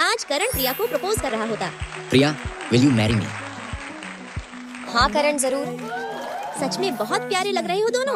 आज करण प्रिया को प्रपोज कर रहा होता। प्रिया, विल यू मैरी मी? हाँ करण, जरूर। सच में बहुत प्यारे लग रहे हो दोनों।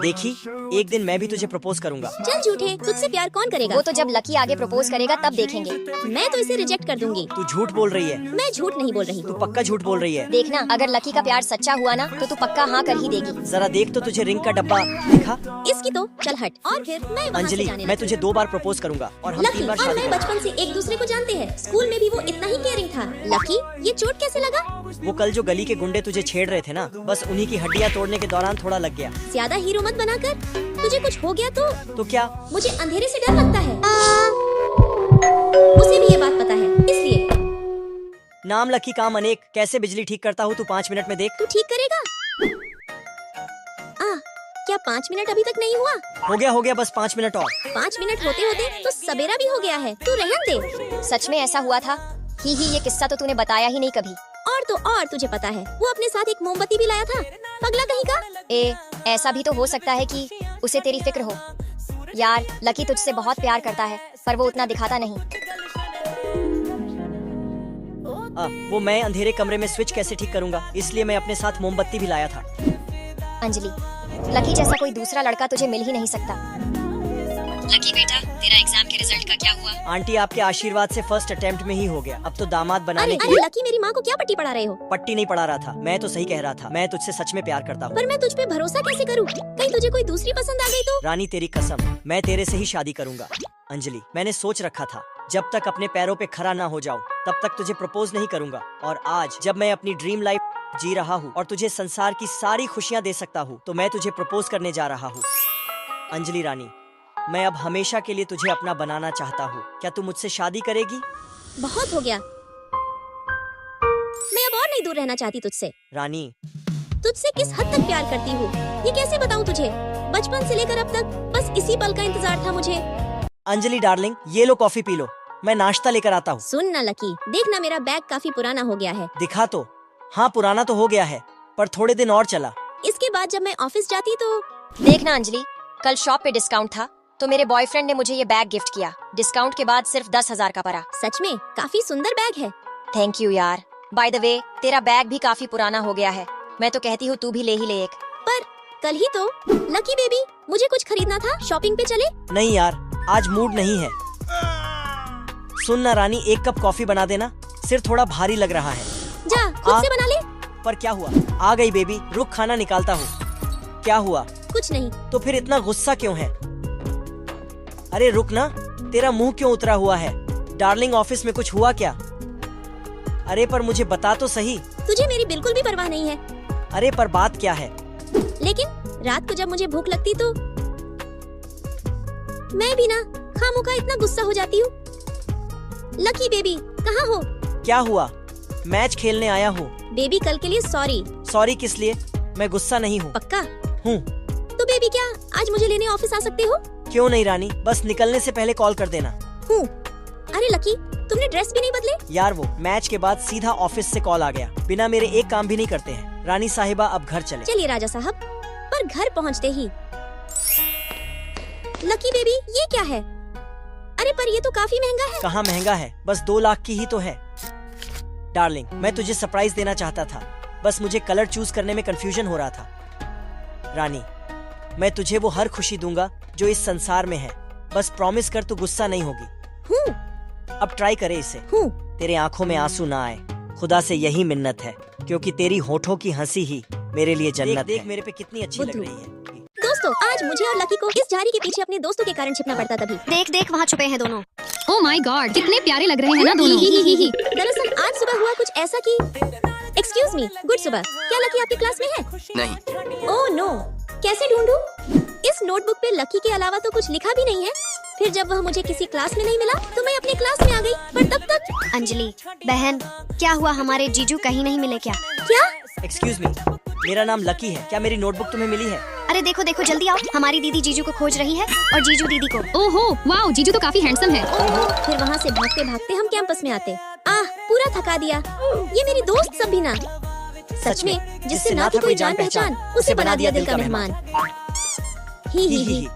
देखी, एक दिन मैं भी तुझे प्रपोज करूंगा। चल झूठे, तुझसे प्यार कौन करेगा? वो तो जब लकी आगे प्रपोज करेगा तब देखेंगे। मैं तो इसे रिजेक्ट कर दूंगी। तू झूठ बोल रही है। मैं झूठ नहीं बोल रही। तू पक्का झूठ बोल रही है। देखना, अगर लकी का प्यार सच्चा हुआ ना तो तू पक्का हाँ कर ही देगी। जरा देख तो तुझे रिंग का डब्बा दिखा? इसकी तो चल हट। और फिर मैं वहाँ से अंजलि, जाने मैं लगी। तुझे 2 बार प्रपोज करूंगा और हम लकी 3 बार और शादी मैं करेंगे। बचपन से एक दूसरे को जानते हैं। स्कूल में भी वो इतना ही केयरिंग था। लकी, ये चोट कैसे लगा? वो कल जो गली के गुंडे तुझे छेड़ रहे थे ना, बस उन्हीं की हड्डियां तोड़ने के दौरान थोड़ा लग गया। ज्यादा हीरो मत बनाकर। तुझे कुछ हो गया तो क्या? मुझे अंधेरे से डर लगता है। उसे भी ये बात पता है, इसलिए। नाम लकी काम अनेक। कैसे बिजली ठीक करता हूँ तू 5 मिनट में देख। तू ठीक करेगा? क्या 5 मिनट अभी तक नहीं हुआ? हो गया बस 5 मिनट और। 5 मिनट होते होते तो सवेरा भी हो गया है। तू रहने दे। सच में ऐसा हुआ था? ही ये किस्सा तो तूने बताया ही नहीं कभी। और तो और तुझे पता है, वो अपने साथ एक मोमबत्ती भी लाया था। पगला कहीं का। ऐसा भी तो हो सकता है कि उसे तेरी फिक्र हो। यार, लकी तुझसे बहुत प्यार करता है पर वो उतना दिखाता नहीं। वो मैं अंधेरे कमरे में स्विच कैसे ठीक करूंगा, इसलिए मैं अपने साथ मोमबत्ती भी लाया था। अंजलि, लकी जैसा कोई दूसरा लड़का तुझे मिल ही नहीं सकता। लकी बेटा, तेरा एग्जाम के रिजल्ट का क्या हुआ? आंटी, आपके आशीर्वाद से फर्स्ट अटेम्प्ट में ही हो गया। अब तो दामाद बनाने के अरे लिए। लकी, मेरी माँ को क्या पट्टी पढ़ा रहे हो? पट्टी नहीं पढ़ा रहा था, मैं तो सही कह रहा था। मैं तुझसे सच में प्यार करता हूँ। पर मैं तुझ पे भरोसा कैसे करूँ? कहीं तुझे कोई दूसरी पसंद आ गई तो? रानी, तेरी कसम, मैं तेरे से ही शादी करूंगा। अंजलि, मैंने सोच रखा था जब तक अपने पैरों पे खड़ा ना हो जाऊं तब तक तुझे प्रपोज नहीं करूंगा। और आज जब मैं अपनी ड्रीम लाइफ जी रहा हूँ और तुझे संसार की सारी खुशियाँ दे सकता हूँ, तो मैं तुझे प्रपोज करने जा रहा हूँ। अंजलि रानी, मैं अब हमेशा के लिए तुझे अपना बनाना चाहता हूँ। क्या तू मुझसे शादी करेगी? बहुत हो गया। मैं अब और नहीं दूर रहना चाहती तुझसे। रानी, तुझसे किस हद तक प्यार करती हूँ ये कैसे बताऊँ तुझे? बचपन से लेकर अब तक बस इसी पल का इंतजार था मुझे। अंजलि डार्लिंग, ये लो कॉफी पी लो, मैं नाश्ता लेकर आता हूँ। सुन ना लकी, देखना मेरा बैग काफी पुराना हो गया है। दिखा तो। हाँ, पुराना तो हो गया है, पर थोड़े दिन और चला। इसके बाद जब मैं ऑफिस जाती तो। देखना अंजलि, कल शॉप पे डिस्काउंट था तो मेरे बॉयफ्रेंड ने मुझे ये बैग गिफ्ट किया। डिस्काउंट के बाद सिर्फ 10,000 का पड़ा। सच में काफी सुंदर बैग है। थैंक यू यार। बाय द वे, तेरा बैग भी काफी पुराना हो गया है। मैं तो कहती हूँ तू भी ले ही ले एक। पर कल ही तो। लकी बेबी, मुझे कुछ खरीदना था, शॉपिंग पे चले? नहीं यार, आज मूड नहीं है। सुन ना रानी, 1 कप कॉफी बना देना, सिर थोड़ा भारी लग रहा है। जा खुद से बना ले। पर क्या हुआ? आ गई बेबी, रुक खाना निकालता हूँ। क्या हुआ? कुछ नहीं। तो फिर इतना गुस्सा क्यों है? अरे रुक ना, तेरा मुंह क्यों उतरा हुआ है? डार्लिंग, ऑफिस में कुछ हुआ क्या? अरे पर मुझे बता तो सही। तुझे मेरी बिल्कुल भी परवाह नहीं है। अरे पर बात क्या है? लेकिन रात को जब मुझे भूख लगती तो मैं भी ना खामोखा इतना गुस्सा हो जाती हूँ। लकी बेबी, कहाँ हो? क्या हुआ? मैच खेलने आया हूँ। बेबी, कल के लिए सॉरी। सॉरी किस लिए? मैं गुस्सा नहीं हूँ। पक्का? हूँ। तो बेबी, क्या आज मुझे लेने ऑफिस आ सकते हो? क्यों नहीं रानी, बस निकलने से पहले कॉल कर देना। हूँ। अरे लकी, तुमने ड्रेस भी नहीं बदले? यार, वो मैच के बाद सीधा ऑफिस से कॉल आ गया। बिना मेरे एक काम भी नहीं करते हैं। रानी साहिबा, अब घर चले। चलिए राजा साहब। पर घर पहुँचते ही। लकी बेबी, ये क्या है? अरे पर ये तो काफी महंगा है। कहाँ महंगा है, बस 2 लाख की ही तो है। डार्लिंग, मैं तुझे सरप्राइज देना चाहता था, बस मुझे कलर चूज करने में कंफ्यूजन हो रहा था। रानी, मैं तुझे वो हर खुशी दूंगा जो इस संसार में है। बस प्रॉमिस कर, तू गुस्सा नहीं होगी। हूँ। अब ट्राई करे इसे। हूँ। तेरे आंखों में आंसू ना आए, खुदा से यही मिन्नत है, क्योंकि तेरी होठों की हंसी ही मेरे लिए जन्नत है। मेरे पे कितनी अच्छी लग रही है। दोस्तों, आज मुझे और लकी को इस झाड़ी के पीछे अपने दोस्तों के कारण छिपना पड़ता तभी। देख देख, वहाँ छुपे हैं दोनों। ओह माय गॉड, कितने प्यारे लग रहे हैं ना दोनों। दरअसल आज सुबह हुआ कुछ ऐसा कि। एक्सक्यूज मी, गुड सुबह। क्या लकी आपकी क्लास में है? नहीं। ओह नो, कैसे ढूंढूं? इस नोटबुक पे लकी के अलावा तो कुछ लिखा भी नहीं है। फिर जब वह मुझे किसी क्लास में नहीं मिला तो मैं अपने क्लास में आ गई, पर तब तक। अंजलि बहन, क्या हुआ? हमारे जीजू कहीं नहीं मिले क्या? क्या? एक्सक्यूज मी, मेरा नाम लकी है। क्या मेरी नोटबुक तुम्हें मिली है? अरे देखो देखो, जल्दी आओ, हमारी दीदी जीजू को खोज रही है और जीजू दीदी को। ओहो वाओ, जीजू तो काफी हैंडसम है। फिर वहाँ से भागते भागते हम कैंपस में आते। पूरा थका दिया। ये मेरी दोस्त सबीना। सच में, जिससे ना थी कोई जान पहचान, उसे बना दिया दिल का मेहमान। ही।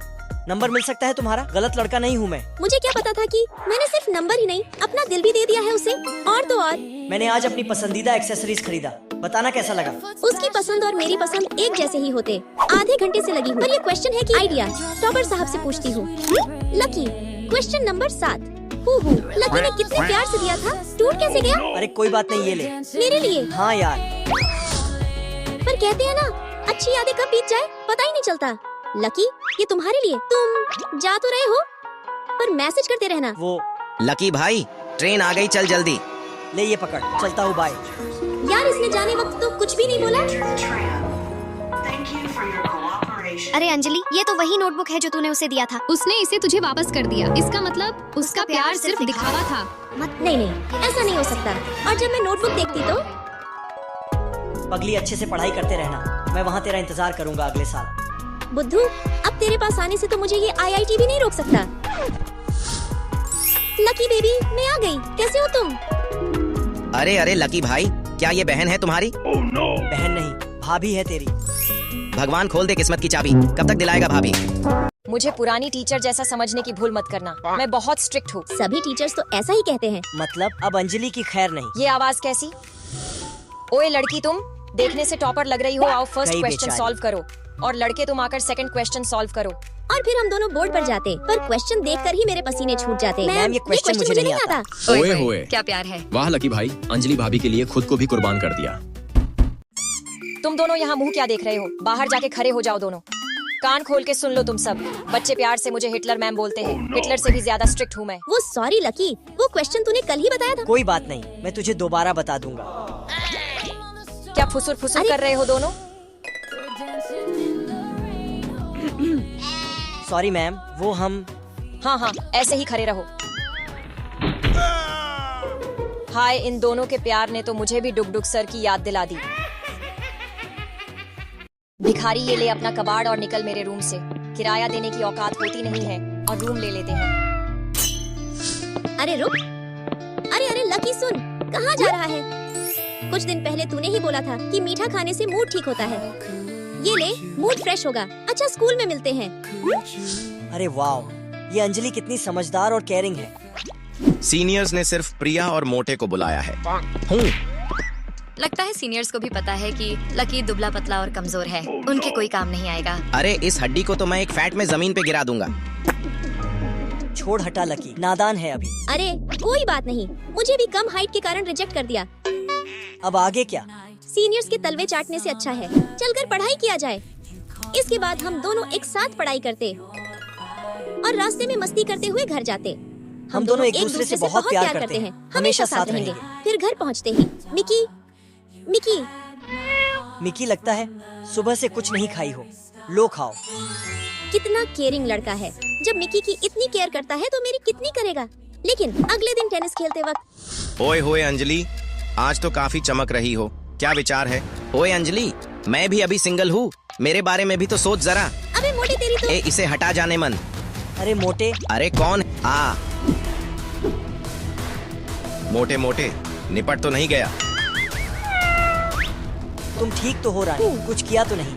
नंबर मिल सकता है तुम्हारा? गलत लड़का नहीं हूँ मैं। मुझे क्या पता था कि मैंने सिर्फ नंबर ही नहीं अपना दिल भी दे दिया है उसे। और तो और मैंने आज अपनी पसंदीदा एक्सेसरीज खरीदा, बताना कैसा लगा? उसकी पसंद और मेरी पसंद एक जैसे ही होते। आधे घंटे से लगी हूँ, पर ये क्वेश्चन है कि आइडिया टॉपर साहब से पूछती हूँ। Lucky, question number 7। लकी ने कितने प्यार से दिया था, टूट कैसे गया? अरे कोई बात नहीं, ये ले। मेरे लिए? हाँ यार। पर कहते हैं ना, अच्छी यादें कब बीत जाए पता ही नहीं चलता। लकी, ये तुम्हारे लिए। तुम जा तो रहे हो, पर मैसेज करते रहना। वो लकी भाई, ट्रेन आ गई, चल जल्दी। ले ये पकड़, चलता हूँ, बाय। यार इसने जाने वक्त तो कुछ भी नहीं बोला। अरे अंजलि, ये तो वही नोटबुक है जो तूने उसे दिया था। उसने इसे तुझे वापस कर दिया, इसका मतलब उसका प्यार सिर्फ दिखावा था। नहीं नहीं, ऐसा नहीं हो सकता। और जब मैं नोटबुक देखती तो पगली, अच्छे से पढ़ाई करते रहना, मैं वहाँ तेरा इंतजार करूँगा अगले साल। बुद्धू, अब तेरे पास आने से तो मुझे ये IIT भी नहीं रोक सकता। लकी बेबी, मैं आ गई। कैसे हो तुम? अरे अरे लकी भाई, क्या ये बहन है तुम्हारी? बहन नहीं, भाभी है तेरी। भगवान खोल दे किस्मत की चाबी, कब तक दिलाएगा भाभी? मुझे पुरानी टीचर जैसा समझने की भूल मत करना, मैं बहुत स्ट्रिक्ट हूँ। सभी टीचर्स तो ऐसा ही कहते हैं। मतलब अब अंजलि की खैर नहीं। ये आवाज कैसी? ओए लड़की, तुम देखने से टॉपर लग रही हो। आओ फर्स्ट गई क्वेश्चन बेचारी। सॉल्व करो, और लड़के तुम आकर सेकंड क्वेश्चन सॉल्व करो। और फिर हम दोनों बोर्ड पर जाते, पर क्वेश्चन देखकर ही मेरे पसीने छूट जाते। मैम, ये क्वेश्चन मुझे नहीं आता। ओए होए, क्या प्यार है। वाह लकी भाई, अंजलि भाभी के लिए खुद को भी कुर्बान कर दिया। तुम दोनों यहाँ मुंह क्या देख रहे हो? बाहर जाके खड़े हो जाओ दोनों। कान खोल के सुन लो तुम सब। बच्चे प्यार से मुझे हिटलर मैम बोलते हैं। हिटलर से भी ज्यादा स्ट्रिक्ट हूँ मैं। वो सॉरी लकी, वो क्वेश्चन तूने कल ही बताया था। कोई बात नहीं, मैं तुझे दोबारा बता दूंगा। क्या फुसुर फुसुर अरे- कर रहे हो दोनों? सॉरी मैम, वो हम हाँ हाँ, ऐसे ही खड़े रहो। हाय, इन दोनों के प्यार ने तो मुझे भी डुग डुग सर की याद दिला दी। भिखारी, ये ले अपना कबाड़ और निकल मेरे रूम से। किराया देने की औकात होती नहीं है और रूम ले लेते हैं। अरे रुक, अरे अरे लकी सुन, कहाँ जा रहा है? कुछ दिन पहले तूने ही बोला था कि मीठा खाने से मूड ठीक होता है। ये ले, मूड फ्रेश होगा। अच्छा, स्कूल में मिलते हैं। अरे वाह, ये अंजलि कितनी समझदार और केयरिंग है। सीनियर्स ने सिर्फ प्रिया और मोटे को बुलाया है। हूँ लगता है सीनियर्स को भी पता है कि लकी दुबला पतला और कमजोर है, उनके कोई काम नहीं आएगा। अरे इस हड्डी को तो मैं एक फैट में जमीन पे गिरा दूंगा। छोड़ हटा लकी, नादान है अभी। अरे कोई बात नहीं, मुझे भी कम हाइट के कारण रिजेक्ट कर दिया। अब आगे क्या? सीनियर्स के तलवे चाटने से अच्छा है चलकर पढ़ाई किया जाए। इसके बाद हम दोनों एक साथ पढ़ाई करते और रास्ते में मस्ती करते हुए घर जाते। हम दोनों एक दूसरे से बहुत प्यार करते हैं, हमेशा साथ रहेंगे। फिर घर पहुंचते ही मिकी मिकी मिकी, लगता है सुबह से कुछ नहीं खाई हो, लो खाओ। कितना केयरिंग लड़का है। जब मिकी की इतनी केयर करता है तो मेरी कितनी करेगा। लेकिन अगले दिन टेनिस खेलते वक्त ओए होए अंजलि, आज तो काफी चमक रही हो, क्या विचार है? ओए अंजलि, मैं भी अभी सिंगल हूँ, मेरे बारे में भी तो सोच जरा। अबे मोटे तेरी तो। ए, इसे हटा जाने मन। अरे मोटे, अरे कौन? आ मोटे मोटे, निपट तो नहीं गया? तुम ठीक तो हो रानी, कुछ किया तो नहीं?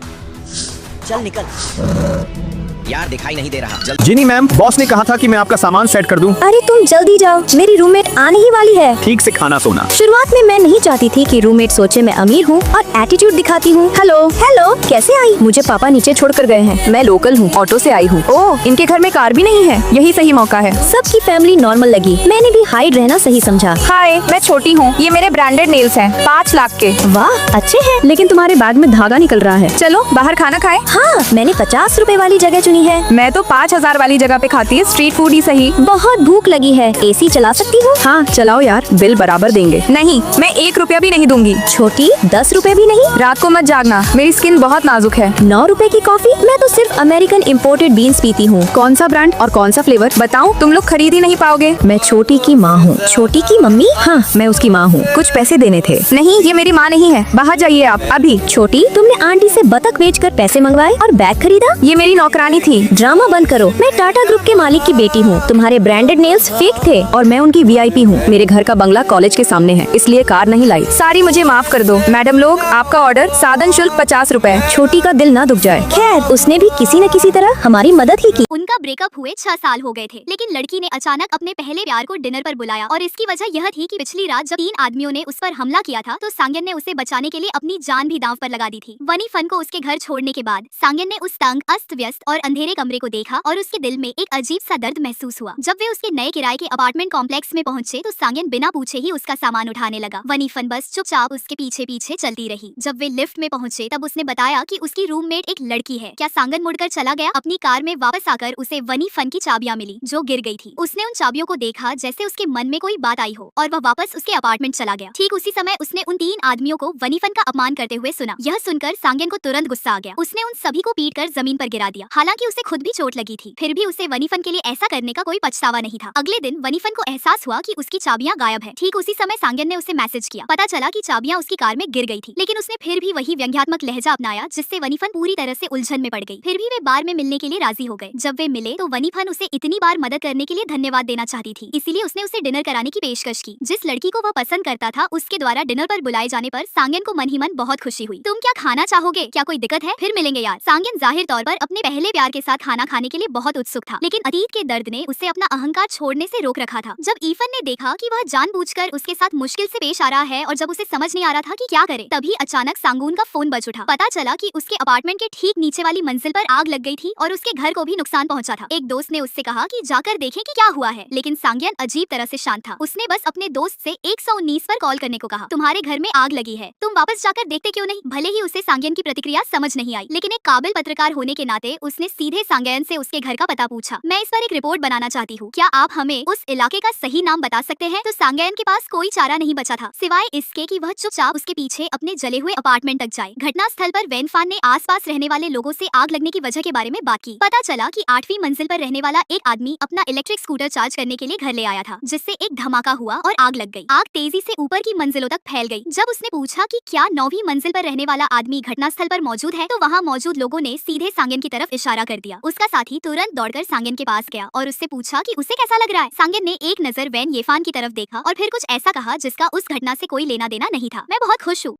चल निकल। यार दिखाई नहीं दे रहा, जल्दी। जिनी मैम, बॉस ने कहा था कि मैं आपका सामान सेट कर दूं। अरे तुम जल्दी जाओ, मेरी रूममेट आने ही वाली है। ठीक से खाना सोना। शुरुआत में मैं नहीं चाहती थी कि रूममेट सोचे मैं अमीर हूँ और एटीट्यूड दिखाती हूँ। हेलो हेलो, कैसे आई? मुझे पापा नीचे छोड़ कर गए हैं। मैं लोकल हूँ, ऑटो से आई हूँ। ओह, इनके घर में कार भी नहीं है, यही सही मौका है। सबकी फैमिली नॉर्मल लगी, मैंने भी हाइड रहना सही समझा। हाय, मैं छोटी हूँ, ये मेरे ब्रांडेड नेल्स हैं, 5 लाख के। वाह, अच्छे हैं। लेकिन तुम्हारे बैग में धागा निकल रहा है। चलो बाहर खाना खाए। हाँ, मैंने 50 रुपए वाली जगह चुनी है। मैं तो 5000 वाली जगह पे खाती है, स्ट्रीट फूड ही सही। बहुत भूख लगी है, एसी चला सकती हूँ? हाँ चलाओ यार, बिल बराबर देंगे। नहीं, मैं 1 रुपया भी नहीं दूंगी। छोटी, 10 रुपए भी नहीं? रात को मत जागना, मेरी स्किन बहुत नाजुक है। 9 रुपए की कॉफी? मैं तो सिर्फ अमेरिकन इम्पोर्टेड बीन्स पीती हूँ। कौन सा ब्रांड और कौन सा फ्लेवर बताऊँ? तुम लोग खरीद ही नहीं पाओगे। मैं छोटी की माँ हूँ। छोटी की मम्मी? हाँ, मैं उसकी माँ हूँ। कुछ पैसे देने थे। नहीं, ये मेरी माँ नहीं है, बाहर जाइए आप अभी। छोटी, तुमने आंटी से बतख बेचकर पैसे मंगवाए और बैग खरीदा? ये मेरी नौकरानी थी। ड्रामा बंद करो, मैं टाटा ग्रुप के मालिक की बेटी हूँ। तुम्हारे ब्रांडेड नेल्स फेक थे और मैं उनकी VIP हूँ। मेरे घर का बंगला कॉलेज के सामने है, इसलिए कार नहीं लाई। सारी मुझे माफ कर दो मैडम लोग, आपका ऑर्डर साधन शुल्क 50 रुपए। छोटी का दिल ना दुख जाए। खैर, उसने भी किसी न किसी तरह हमारी मदद ही की। उनका ब्रेकअप हुए 6 साल हो गए थे, लेकिन लड़की ने अचानक अपने पहले प्यार को डिनर पर बुलाया और इसकी वजह यह थी कि पिछली रात जब 3 आदमियों ने उस पर हमला किया था तो सांगन ने उसे बचाने के लिए अपनी जान भी दांव पर लगा दी थी। वनी फन को उसके घर छोड़ने के बाद सांगन ने उस तंग, अस्त व्यस्त और अंधेरे कमरे को देखा और उसके दिल में एक अजीब सा दर्द महसूस हुआ। जब वे उसके नए किराए के अपार्टमेंट कॉम्प्लेक्स में पहुंचे तो सांगन बिना पूछे ही उसका सामान उठाने लगा। वनी फन बस चुपचाप उसके पीछे पीछे चलती रही। जब वे लिफ्ट में पहुंचे तब उसने बताया कि उसकी रूममेट एक लड़की है। क्या सांगन मुड़कर चला गया? अपनी कार में वापस आकर उसे वनी फन की चाबियां मिली जो गिर गई थी। उसने उन चाबियों को देखा जैसे उसके मन में कोई बात आई हो और वह वापस उसके अपार्टमेंट चला गया। ठीक उसी समय उसने उन 3 आदमियों को वनी फन का अपमान करते हुए सुना। यह सुनकर सांगन को तुरंत गुस्सा आ गया। उसने उन सभी को पीटकर जमीन पर गिरा दिया। हालांकि उसे खुद भी चोट लगी थी, फिर भी उसे वनी फन के लिए ऐसा करने का कोई पछतावा नहीं था। अगले दिन वनी फन को एहसास हुआ कि उसकी चाबियां गायब है। ठीक उसी समय सांगन ने उसे मैसेज किया। पता चला कि चाबियां उसकी कार में गिर गई थी, लेकिन उसने फिर भी वही व्यंग्यात्मक लहजा अपनाया जिससे वनी फन पूरी तरह से उलझन में पड़ गई। फिर भी वे बार में मिलने के लिए राजी हो गए। जब वे मिले तो वनी फन उसे इतनी बार मदद करने के लिए धन्यवाद देना चाहती थी, इसीलिए उसने उसे डिनर कराने की पेशकश की। जिस लड़की को वह पसंद करता था उसके द्वारा डिनर पर बुलाए जाने पर सांगन को मन ही मन बहुत खुशी हुई। तुम क्या खाना चाहोगे? क्या कोई दिक्कत है? फिर मिलेंगे यार। सांगन जाहिर तौर पर अपने पहले प्यार के साथ खाना खाने के लिए बहुत उत्सुक था, लेकिन अतीत के दर्द ने उसे अपना अहंकार छोड़ने से रोक रखा था। जब ईफन ने देखा कि वह जानबूझकर उसके साथ मुश्किल से पेश आ रहा है और जब उसे समझ नहीं आ रहा था कि क्या करे, तभी अचानक सांगून का फोन बज उठा। पता चला कि उसके अपार्टमेंट के ठीक नीचे वाली मंजिल पर आग लग गई थी और उसके घर को भी नुकसान पहुंचा था। एक दोस्त ने उससे कहा कि जाकर देखें कि क्या हुआ है, लेकिन सांगन अजीब तरह से शांत था। उसने बस अपने दोस्त से 119 पर कॉल करने को कहा। तुम्हारे घर में आग लगी है, तुम वापस जाकर देखते क्यों नहीं? भले ही उसे सांगन की प्रतिक्रिया समझ नहीं आई, लेकिन एक काबिल पत्रकार होने के नाते उसने सीधे सांगन से उसके घर का पता पूछा। मैं इस पर एक रिपोर्ट बनाना चाहती हूँ, क्या आप हमें उस इलाके का सही नाम बता सकते हैं? तो सांगन के पास कोई चारा नहीं बचा था सिवाय इसके कि वह चुपचाप उसके पीछे अपने जले हुए अपार्टमेंट तक जाए। घटना स्थल पर वेनफान ने आसपास रहने वाले लोगों से आग लगने की वजह के बारे में बात की। पता चला कि 8वीं मंजिल पर रहने वाला एक आदमी अपना इलेक्ट्रिक स्कूटर चार्ज करने के लिए घर ले आया था, जिससे एक धमाका हुआ और आग लग गई। आग तेजी से ऊपर की मंजिलों तक फैल गई। जब उसने पूछा कि क्या 9वीं मंजिल पर रहने वाला आदमी घटनास्थल पर मौजूद है, तो वहाँ मौजूद लोगों ने सीधे सांगन की तरफ इशारा कर दिया। उसका साथी तुरंत दौड़कर सांगन के पास गया और उससे पूछा कि उसे कैसा लग रहा है। सांगन ने एक नजर वैन येफान की तरफ देखा और फिर कुछ ऐसा कहा जिसका उस घटना से कोई लेना देना नहीं था। मैं बहुत खुश हूँ।